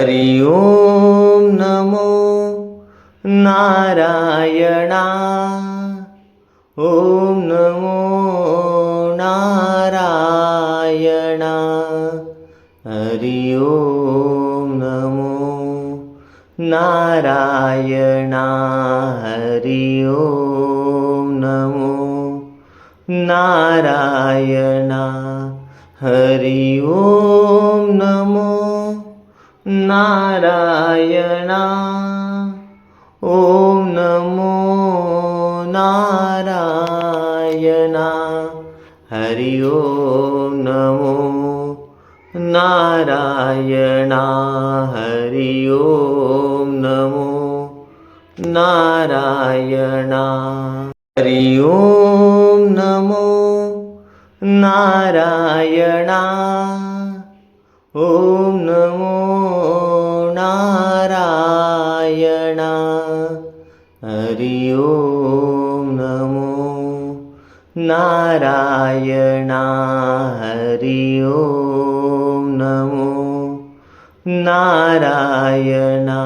Hari ओम नमो Narayana ओम नमो Narayana Hari ओम नमो Narayana Hari ओम नमो Narayana Hari ओम नमो Narayana ओम नमो Narayana Hari ओम नमो Narayana Hari ओम नमो Narayana Hari ओम नमो Narayana ओम नमो Narayana Hari ओम नमो Narayana Hari ओम नमो Narayana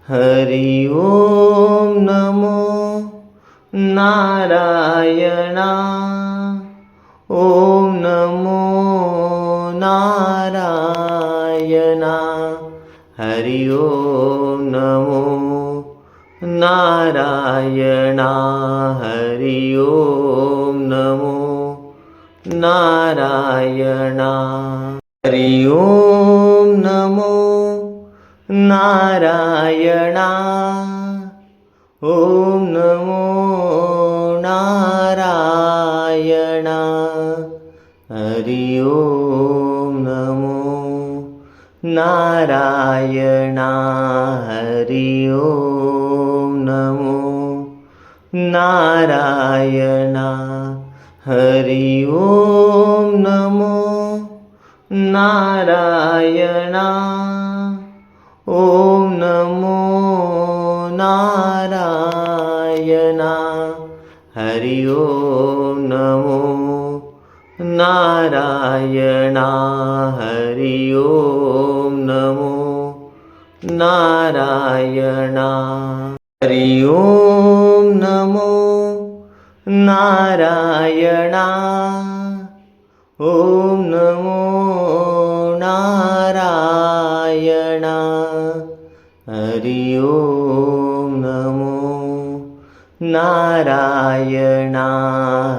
Hari ओम नमो Narayana ओम नमो Narayana Hari ओम नमो Narayana Hari ओम नमो Narayana Hari ओम नमो Narayana ओम नमो Narayana Hari ओम नमो Narayana Hari ओम नमो Narayana Hari ओम नमो Narayana ओम नमो Narayana Hari ओम नमो Narayana Hari ओम नमो Narayana Hari ओम नमो Narayana ओम नमो Narayana Hari ओम नमो Narayana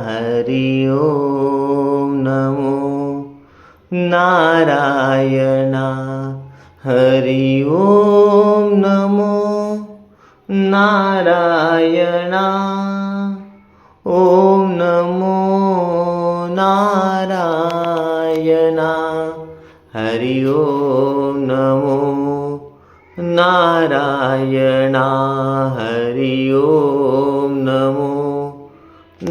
Hari ओम नमो Narayana Hari ओम नमो Narayana ओम नमो Narayana Hari ओम नमो Narayana Hari ओम नमो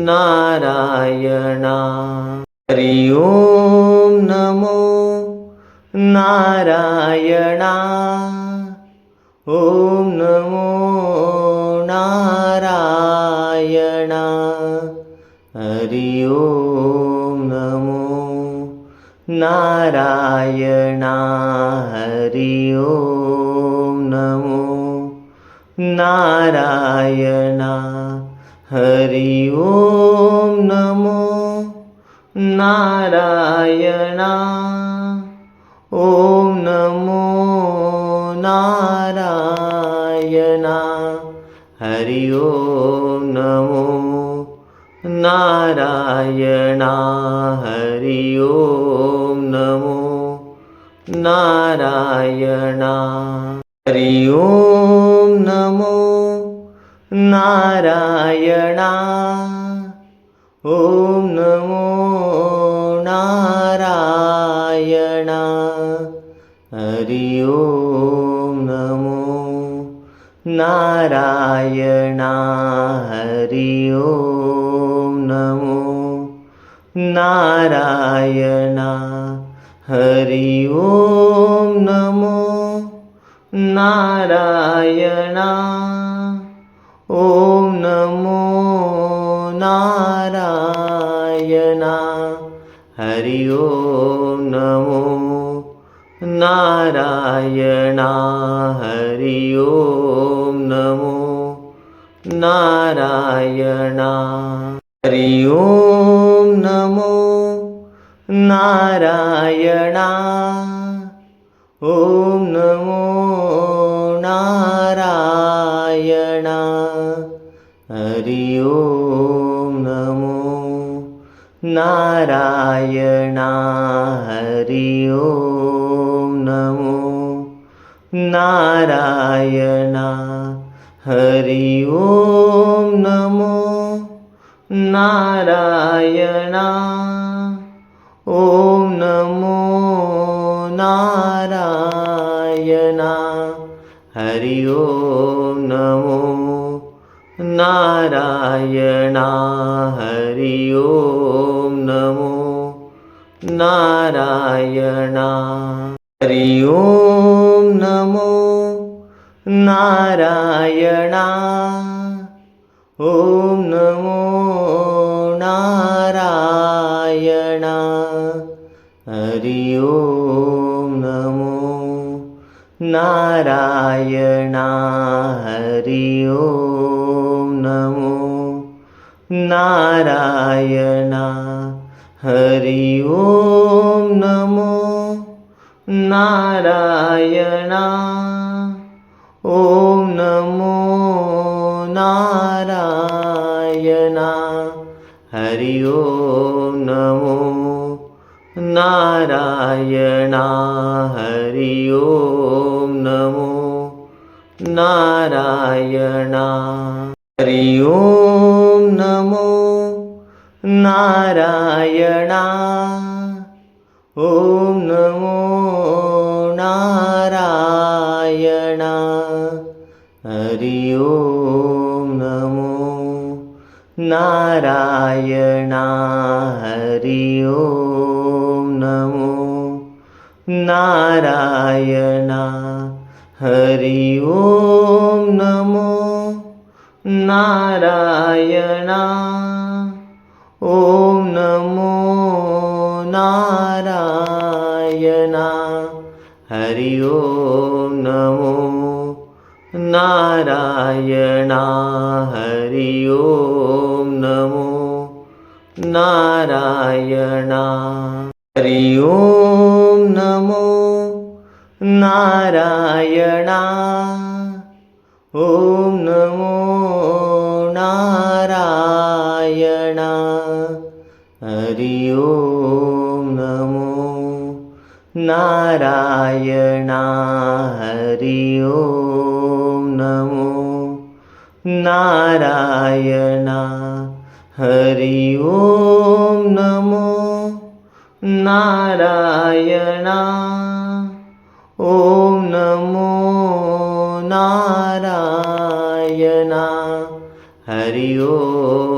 Narayana Hari ओम नमो Narayana ओम नमो Narayana Hari ओम नमो Narayana Hari ओम नमो Narayana Hari ओम नमो Narayana ओम नमो Narayana Hari ओम नमो Narayana Hari ओम नमो Narayana Hari ओम नमो Narayana ओम नमो Narayana Hari ओम नमो Narayana Hari ओम नमो Narayana Hari ओम नमो Narayana ओम नमो Narayana Hari ओम नमो Narayana Hari ओम नमो Narayana Hari ओम नमो Narayana ओम नमो Narayana Hari ओम नमो Narayana Hari ओम नमो Narayana Hari ओम नमो Narayana ओम नमो Narayana Hari ओम नमो Narayana Hari ओम नमो Narayana Hari ओम नमो Narayana ओम नमो Narayana Hari ओम नमो Narayana Hari ओम नमो Narayana Hari ओम नमो Narayana ओम नमो Narayana Hari ओम नमो Narayana Hari ओम नमो Narayana Hari ओम नमो Narayana ओम नमो Narayana Hari ओम नमो Narayana Hari ओम नमो Narayana Hari ओम नमो Narayana ओम नमो Narayana Hari ओम नमो Narayana Hari ओम नमो Narayana Hari ओम नमो Narayana ओम नमो Narayana Hari ओम नमो Narayana Hari ओम नमो Narayana Hari ओम नमो Narayana ओम नमो Narayana Hari ओम